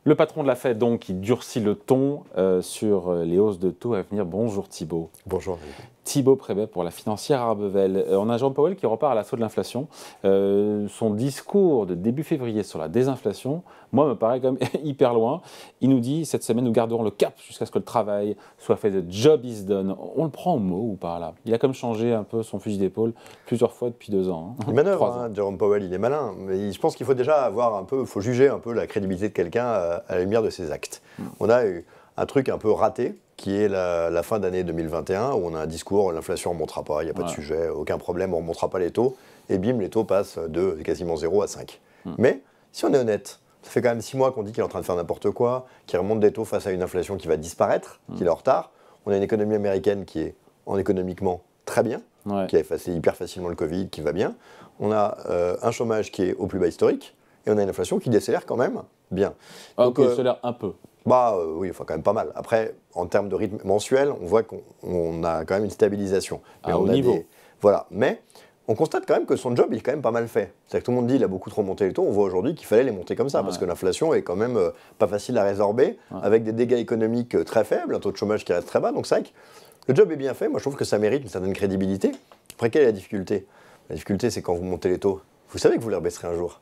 Le patron de la Fed, donc, qui durcit le ton sur les hausses de taux à venir. Bonjour Thibault. Bonjour. Thibault Prébet pour la financière Arbevel. On a Jérôme Powell qui repart à l'assaut de l'inflation. Son discours de début février sur la désinflation, moi, me paraît quand même hyper loin. Il nous dit, cette semaine, nous garderons le cap jusqu'à ce que le travail soit fait. The job is done. On le prend au mot ou pas là? Il a comme changé un peu son fusil d'épaule plusieurs fois depuis 2 ans. Il manœuvre, Jérôme Powell, il est malin. Mais je pense qu'il faut déjà avoir un peu, faut juger un peu la crédibilité de quelqu'un à la lumière de ses actes. On a eu un truc un peu raté, qui est la fin d'année 2021, où on a un discours, l'inflation ne remontera pas, il n'y a pas de sujet, aucun problème, on ne remontera pas les taux, et bim, les taux passent de quasiment 0 à 5. Mais, si on est honnête, ça fait quand même 6 mois qu'on dit qu'il est en train de faire n'importe quoi, qu'il remonte des taux face à une inflation qui va disparaître, qu'il est en retard. On a une économie américaine qui est économiquement très bien, qui a effacé hyper facilement le Covid, qui va bien. On a un chômage qui est au plus bas historique, et on a une inflation qui décélère quand même bien. Donc, décélère un peu. Oui, enfin quand même pas mal. Après, en termes de rythme mensuel, on voit qu'on a quand même une stabilisation. Mais au niveau. Voilà. Mais on constate quand même que son job, il est quand même pas mal fait. C'est-à-dire que tout le monde dit qu'il a beaucoup trop monté les taux. On voit aujourd'hui qu'il fallait les monter comme ça, parce que l'inflation est quand même pas facile à résorber, avec des dégâts économiques très faibles, un taux de chômage qui reste très bas. Donc c'est vrai que le job est bien fait. Moi, je trouve que ça mérite une certaine crédibilité. Après, quelle est la difficulté? La difficulté, c'est quand vous montez les taux. Vous savez que vous les rebaisserez un jour.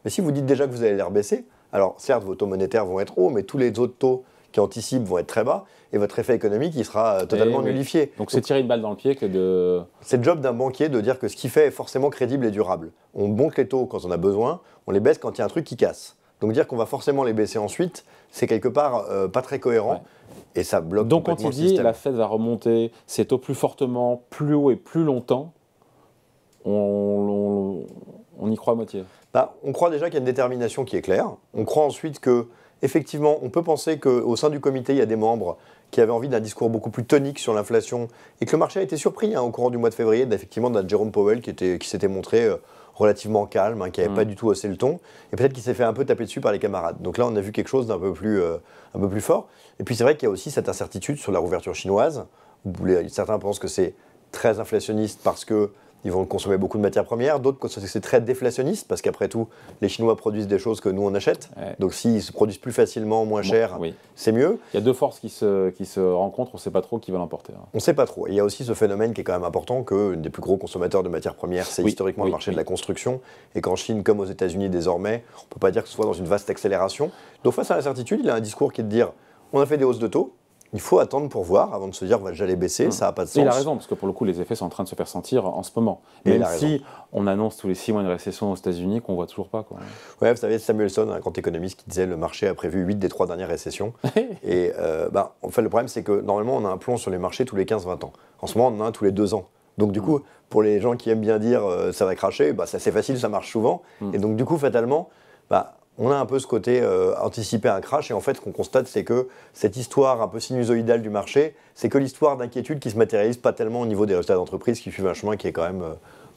Mais si vous dites déjà que vous allez les rebaisser, alors certes, vos taux monétaires vont être hauts, mais tous les autres taux qui anticipent vont être très bas, et votre effet économique, il sera totalement nullifié. Donc c'est tirer une balle dans le pied que de... C'est le job d'un banquier de dire que ce qu'il fait est forcément crédible et durable. On monte les taux quand on a besoin, on les baisse quand il y a un truc qui casse. Donc dire qu'on va forcément les baisser ensuite, c'est quelque part pas très cohérent, et ça bloque complètement le système. Donc quand il dit la Fed va remonter ses taux plus fortement, plus haut et plus longtemps, on y croit à moitié. On croit déjà qu'il y a une détermination qui est claire. On croit ensuite que, effectivement, on peut penser qu'au sein du comité, il y a des membres qui avaient envie d'un discours beaucoup plus tonique sur l'inflation, et que le marché a été surpris au courant du mois de février, effectivement, d'un Jérôme Powell qui s'était montré relativement calme, qui n'avait pas du tout haussé le ton, et peut-être qu'il s'est fait un peu taper dessus par les camarades. Donc là, on a vu quelque chose d'un peu plus fort. Et puis c'est vrai qu'il y a aussi cette incertitude sur la rouverture chinoise, où certains pensent que c'est très inflationniste parce que ils vont consommer beaucoup de matières premières, d'autres que c'est très déflationniste, parce qu'après tout, les Chinois produisent des choses que nous on achète. Donc s'ils se produisent plus facilement, moins cher, c'est mieux. Il y a deux forces qui se rencontrent, on ne sait pas trop qui va l'emporter. On ne sait pas trop. Et il y a aussi ce phénomène qui est quand même important, que des plus gros consommateurs de matières premières, c'est historiquement le marché de la construction, et qu'en Chine, comme aux États-Unis désormais, on ne peut pas dire que ce soit dans une vaste accélération. Donc face à l'incertitude, il a un discours qui est de dire, on a fait des hausses de taux, il faut attendre pour voir, avant de se dire on va déjà les baisser, ça n'a pas de sens. Il a raison, parce que pour le coup, les effets sont en train de se faire sentir en ce moment. Même si on annonce tous les 6 mois une récession aux États-Unis qu'on ne voit toujours pas. Ouais, vous savez, Samuelson, un grand économiste, qui disait le marché a prévu 8 des 3 dernières récessions. Et en fait, le problème, c'est que normalement, on a un plomb sur les marchés tous les 15-20 ans. En ce moment, on en a un tous les 2 ans. Donc du coup, pour les gens qui aiment bien dire ça va cracher, c'est assez facile, ça marche souvent. Et donc du coup, fatalement, on a un peu ce côté anticiper un crash, et en fait, ce qu'on constate, c'est que cette histoire un peu sinusoïdale du marché, c'est que l'histoire d'inquiétude qui se matérialise pas tellement au niveau des résultats d'entreprise, qui suivent un chemin qui est quand même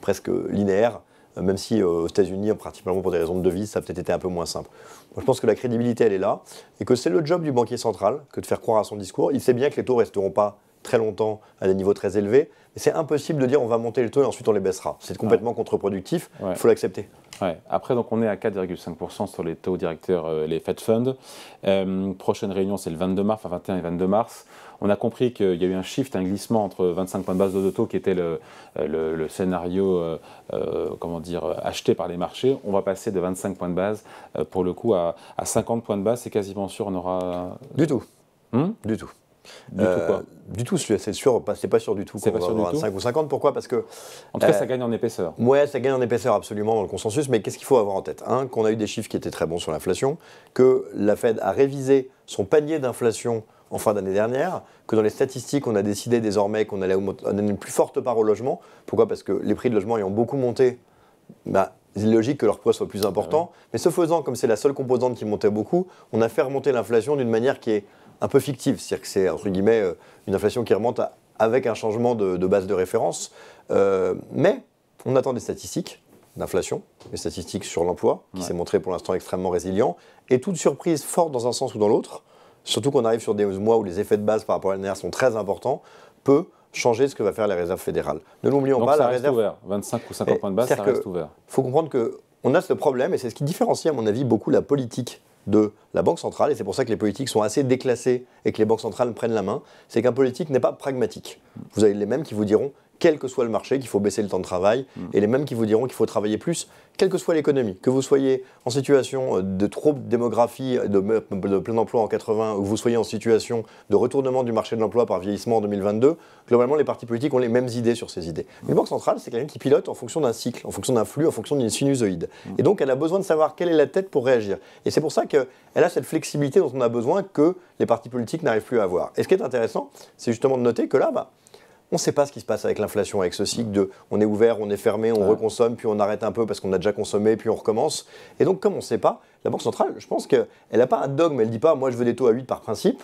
presque linéaire, même si aux États-Unis, principalement pour des raisons de devise, ça a peut-être été un peu moins simple. Moi, je pense que la crédibilité, elle est là, et que c'est le job du banquier central que de faire croire à son discours. Il sait bien que les taux resteront pas très longtemps à des niveaux très élevés, mais c'est impossible de dire on va monter le taux et ensuite on les baissera. C'est complètement contre-productif, il faut l'accepter. Après, donc, on est à 4,5% sur les taux directeurs, les Fed Funds. Prochaine réunion, c'est le 22 mars, enfin 21 et 22 mars. On a compris qu'il y a eu un shift, un glissement entre 25 points de base de taux, qui était le scénario acheté par les marchés. On va passer de 25 points de base, pour le coup, à 50 points de base. C'est quasiment sûr, on aura... Du tout. Du tout. Du tout quoi? Du tout, c'est sûr, c'est pas sûr du tout. C'est pas sûr du tout. 5 ou 50, pourquoi? Parce que... En tout cas, ça gagne en épaisseur. Ouais, ça gagne en épaisseur absolument dans le consensus, mais qu'est-ce qu'il faut avoir en tête? Qu'on a eu des chiffres qui étaient très bons sur l'inflation, que la Fed a révisé son panier d'inflation en fin d'année dernière, que dans les statistiques, on a décidé désormais qu'on allait donner une plus forte part au logement. Pourquoi? Parce que les prix de logement ayant beaucoup monté, c'est logique que leur poids soit plus important. Mais ce faisant, comme c'est la seule composante qui montait beaucoup, on a fait remonter l'inflation d'une manière qui est un peu fictive. C'est-à-dire que c'est, entre guillemets, une inflation qui remonte avec un changement de base de référence. Mais on attend des statistiques d'inflation, des statistiques sur l'emploi, qui s'est montré pour l'instant extrêmement résilient. Et toute surprise forte dans un sens ou dans l'autre, surtout qu'on arrive sur des mois où les effets de base par rapport à l'année dernière sont très importants, peut changer ce que va faire la réserve fédérale. Ne l'oublions pas, la réserve... ouvert. 25 ou 50 points de base, ça reste ouvert. Il faut comprendre qu'on a ce problème, et c'est ce qui différencie à mon avis beaucoup la politique de la Banque centrale, et c'est pour ça que les politiques sont assez déclassées et que les banques centrales prennent la main, c'est qu'un politique n'est pas pragmatique. Vous avez les mêmes qui vous diront, quel que soit le marché, qu'il faut baisser le temps de travail, et les mêmes qui vous diront qu'il faut travailler plus, quelle que soit l'économie. Que vous soyez en situation de trop de démographie, de plein emploi en 80, ou que vous soyez en situation de retournement du marché de l'emploi par vieillissement en 2022, globalement, les partis politiques ont les mêmes idées sur ces idées. Une banque centrale, c'est quelqu'un qui pilote en fonction d'un cycle, en fonction d'un flux, en fonction d'une sinusoïde. Et donc, elle a besoin de savoir quelle est la tête pour réagir. Et c'est pour ça qu'elle a cette flexibilité dont on a besoin que les partis politiques n'arrivent plus à avoir. Et ce qui est intéressant, c'est justement de noter que là, on ne sait pas ce qui se passe avec l'inflation, avec ce cycle de on est ouvert, on est fermé, on reconsomme, puis on arrête un peu parce qu'on a déjà consommé, puis on recommence. Et donc, comme on ne sait pas, la Banque centrale, je pense qu'elle n'a pas un dogme, elle ne dit pas moi je veux des taux à 8 par principe,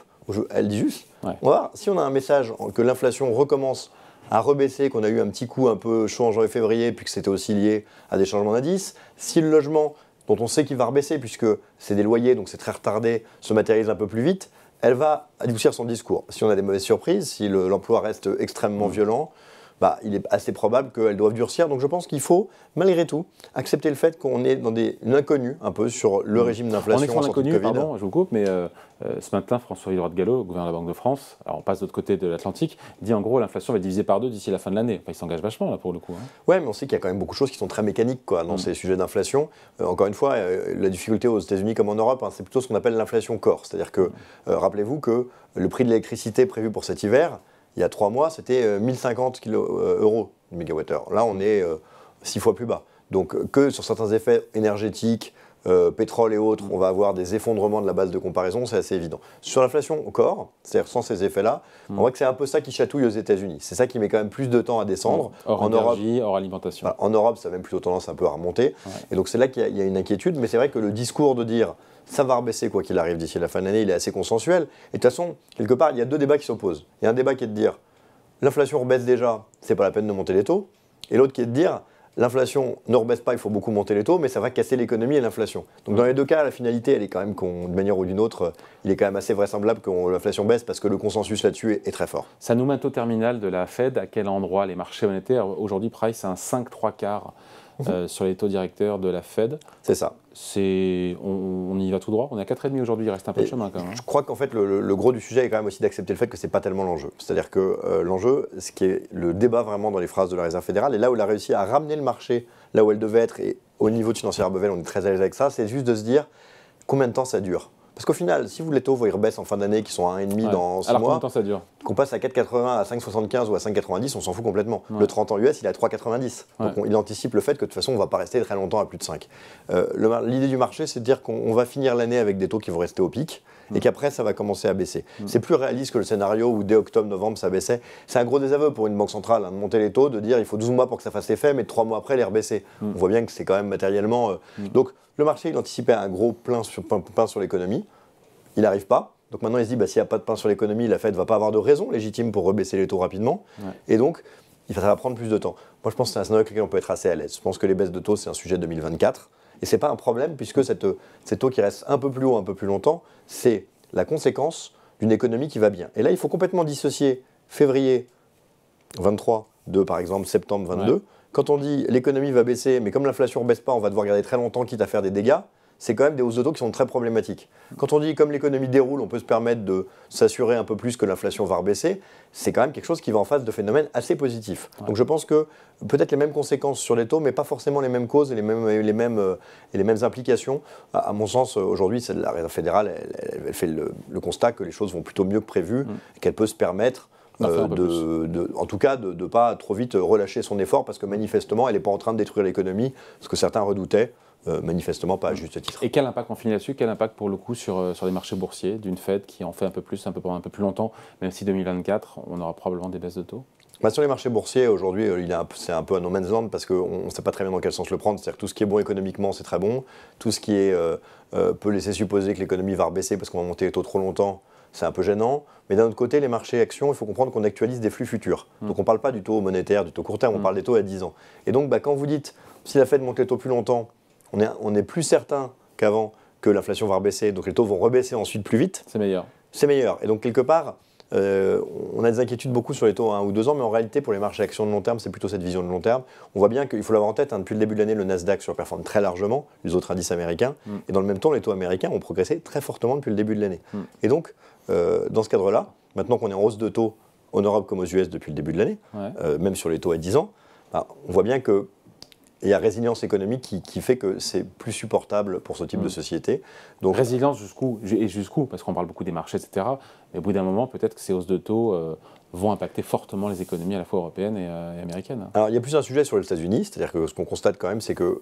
elle dit juste, on va voir, si on a un message que l'inflation recommence à rebaisser, qu'on a eu un petit coup un peu chaud en janvier-février, puis que c'était aussi lié à des changements d'indice, si le logement, dont on sait qu'il va rebaisser puisque c'est des loyers, donc c'est très retardé, se matérialise un peu plus vite, elle va adoucir son discours. Si on a des mauvaises surprises, si l'emploi reste extrêmement violent, il est assez probable qu'elles doivent durcir. Donc je pense qu'il faut, malgré tout, accepter le fait qu'on est dans une inconnue un peu sur le régime d'inflation. On est sur l'inconnu, pardon, je vous coupe, mais ce matin, François-Villeroy de Galhau, gouverneur de la Banque de France, alors on passe de l'autre côté de l'Atlantique, dit en gros l'inflation va être divisée par 2 d'ici la fin de l'année. Enfin, il s'engage vachement là pour le coup. Ouais, mais on sait qu'il y a quand même beaucoup de choses qui sont très mécaniques dans ces sujets d'inflation. Encore une fois, la difficulté aux États-Unis comme en Europe, c'est plutôt ce qu'on appelle l'inflation core. C'est-à-dire que, rappelez-vous que le prix de l'électricité prévu pour cet hiver, il y a 3 mois, c'était 1050 euros le mégawattheure. Là, on est 6 fois plus bas. Donc, que sur certains effets énergétiques, pétrole et autres, on va avoir des effondrements de la base de comparaison, c'est assez évident. Sur l'inflation au corps, c'est-à-dire sans ces effets-là, on voit que c'est un peu ça qui chatouille aux États-Unis. C'est ça qui met quand même plus de temps à descendre. Hors énergie, hors alimentation. En Europe, ça a même plutôt tendance un peu à remonter. Et donc, c'est là qu'il y a une inquiétude. Mais c'est vrai que le discours de dire ça va rebaisser quoi qu'il arrive d'ici la fin de l'année, il est assez consensuel. Et de toute façon, quelque part, il y a 2 débats qui s'opposent. Il y a un débat qui est de dire l'inflation rebaisse déjà, c'est pas la peine de monter les taux. Et l'autre qui est de dire l'inflation ne rebaisse pas, il faut beaucoup monter les taux, mais ça va casser l'économie et l'inflation. Donc dans les 2 cas, la finalité, elle est quand même d'une manière ou d'une autre, il est quand même assez vraisemblable que l'inflation baisse parce que le consensus là-dessus est très fort. Ça nous met au taux terminal de la Fed, à quel endroit les marchés monétaires, aujourd'hui Price a un 5,75 sur les taux directeurs de la Fed. C'est ça. On y va tout droit. On est à 4,5 aujourd'hui, il reste un peu de chemin quand même. Je crois qu'en fait, le gros du sujet est quand même aussi d'accepter le fait que ce n'est pas tellement l'enjeu. C'est-à-dire que l'enjeu, ce qui est le débat vraiment dans les phrases de la Réserve fédérale, et là où elle a réussi à ramener le marché là où elle devait être, et au niveau de financière Bevel, on est très à l'aise avec ça, c'est juste de se dire combien de temps ça dure. Parce qu'au final, si vous les taux ils rebaissent en fin d'année, qui sont à 1,5 dans 6 mois, combien de temps ça dure ? Qu'on passe à 4,80, à 5,75 ou à 5,90, on s'en fout complètement. Le 30 ans US, il est à 3,90. Donc il anticipe le fait que de toute façon, on ne va pas rester très longtemps à plus de 5. L'idée du marché, c'est de dire qu'on va finir l'année avec des taux qui vont rester au pic et qu'après, ça va commencer à baisser. C'est plus réaliste que le scénario où dès octobre-novembre, ça baissait. C'est un gros désaveu pour une banque centrale, de monter les taux, de dire il faut 12 mois pour que ça fasse effet, mais 3 mois après, les rebaisser. On voit bien que c'est quand même matériellement... Donc le marché, il anticipait un gros pain sur l'économie. Il n'arrive pas. Donc maintenant, il se dit, s'il n'y a pas de pain sur l'économie, la Fed ne va pas avoir de raison légitime pour rebaisser les taux rapidement. Et donc, ça va prendre plus de temps. Moi, je pense que c'est un scénario avec lequel on peut être assez à l'aise. Je pense que les baisses de taux, c'est un sujet de 2024. Et ce n'est pas un problème, puisque ces taux qui restent un peu plus haut, un peu plus longtemps, c'est la conséquence d'une économie qui va bien. Et là, il faut complètement dissocier février 23 de, par exemple, septembre 22. Quand on dit l'économie va baisser, mais comme l'inflation ne baisse pas, on va devoir garder très longtemps, quitte à faire des dégâts, c'est quand même des hausses de taux qui sont très problématiques. Quand on dit comme l'économie déroule, on peut se permettre de s'assurer un peu plus que l'inflation va rebaisser, c'est quand même quelque chose qui va en face de phénomènes assez positifs. Donc je pense que peut-être les mêmes conséquences sur les taux, mais pas forcément les mêmes causes et les mêmes implications. À mon sens, aujourd'hui, la Réserve fédérale, elle fait le constat que les choses vont plutôt mieux que prévu, et qu'elle peut se permettre en tout cas de ne pas trop vite relâcher son effort, parce que manifestement, elle n'est pas en train de détruire l'économie, ce que certains redoutaient. Manifestement pas à juste titre. Et quel impact, on finit là-dessus, quel impact pour le coup sur les marchés boursiers d'une Fed qui en fait un peu plus, un peu plus longtemps, même si 2024, on aura probablement des baisses de taux? Sur les marchés boursiers, aujourd'hui, c'est un peu un no man's land parce qu'on ne sait pas très bien dans quel sens le prendre. C'est-à-dire que tout ce qui est bon économiquement, c'est très bon. Tout ce qui peut laisser supposer que l'économie va rebaisser parce qu'on va monter les taux trop longtemps, c'est un peu gênant. Mais d'un autre côté, les marchés actions, il faut comprendre qu'on actualise des flux futurs. Donc on ne parle pas du taux monétaire, du taux court terme, on parle des taux à 10 ans. Et donc quand vous dites, si la Fed monte les taux plus longtemps, on est plus certain qu'avant que l'inflation va rebaisser, donc les taux vont rebaisser ensuite plus vite. C'est meilleur. C'est meilleur. Et donc quelque part, on a des inquiétudes beaucoup sur les taux à 1 ou 2 ans, mais en réalité, pour les marchés actions de long terme, c'est plutôt cette vision de long terme. On voit bien qu'il faut l'avoir en tête, depuis le début de l'année, le Nasdaq surperforme très largement les autres indices américains, et dans le même temps, les taux américains ont progressé très fortement depuis le début de l'année. Et donc, dans ce cadre-là, maintenant qu'on est en hausse de taux en Europe comme aux US depuis le début de l'année, même sur les taux à 10 ans, on voit bien que il y a résilience économique qui fait que c'est plus supportable pour ce type de société. Donc, résilience jusqu'où parce qu'on parle beaucoup des marchés, etc. Mais au bout d'un moment, peut-être que ces hausses de taux vont impacter fortement les économies à la fois européennes et américaines. Alors, il y a plus un sujet sur les États-Unis, c'est-à-dire que ce qu'on constate quand même, c'est que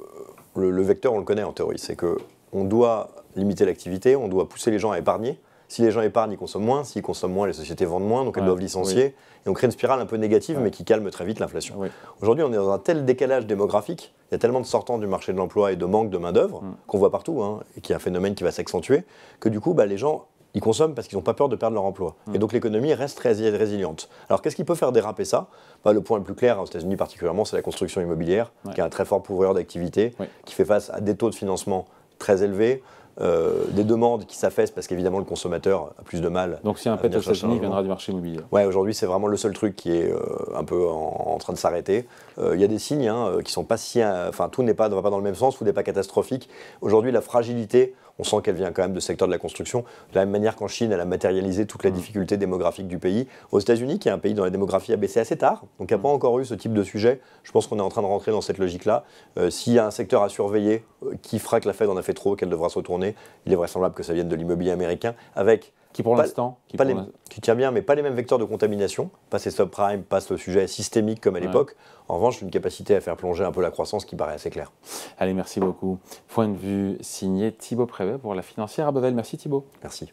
le vecteur, on le connaît en théorie, c'est qu'on doit limiter l'activité, on doit pousser les gens à épargner. Si les gens épargnent, ils consomment moins. S'ils consomment moins, les sociétés vendent moins, donc elles doivent licencier. Et on crée une spirale un peu négative, mais qui calme très vite l'inflation. Aujourd'hui, on est dans un tel décalage démographique, il y a tellement de sortants du marché de l'emploi et de manque de main-d'œuvre, qu'on voit partout, et qui est un phénomène qui va s'accentuer, que du coup, les gens, ils consomment parce qu'ils n'ont pas peur de perdre leur emploi. Et donc l'économie reste très résiliente. Alors qu'est-ce qui peut faire déraper ça ? Le point le plus clair, aux États-Unis particulièrement, c'est la construction immobilière, qui est un très fort pourvoyeur d'activité, qui fait face à des taux de financement très élevés, des demandes qui s'affaissent parce qu'évidemment le consommateur a plus de mal. Donc si un pet aux États-Unis viendra du marché immobilier. Ouais, aujourd'hui c'est vraiment le seul truc qui est un peu en train de s'arrêter. Il y a des signes qui sont pas si, enfin tout ne va pas dans le même sens, tout n'est pas catastrophique. Aujourd'hui la fragilité, on sent qu'elle vient quand même du secteur de la construction. De la même manière qu'en Chine, elle a matérialisé toute la difficulté démographique du pays. Aux États-Unis, qui est un pays dont la démographie a baissé assez tard, donc il n'y a pas encore eu ce type de sujet. Je pense qu'on est en train de rentrer dans cette logique-là. S'il y a un secteur à surveiller qui fera que la Fed en a fait trop, qu'elle devra se retourner, il est vraisemblable que ça vienne de l'immobilier américain, avec qui pour l'instant qui tient bien, mais pas les mêmes vecteurs de contamination, pas ces subprimes, pas ce sujet systémique comme à l'époque. En revanche, une capacité à faire plonger un peu la croissance qui paraît assez claire. Allez, merci beaucoup. Point de vue signé Thibaut Prévet pour la financière à Bevel. Merci Thibaut. Merci.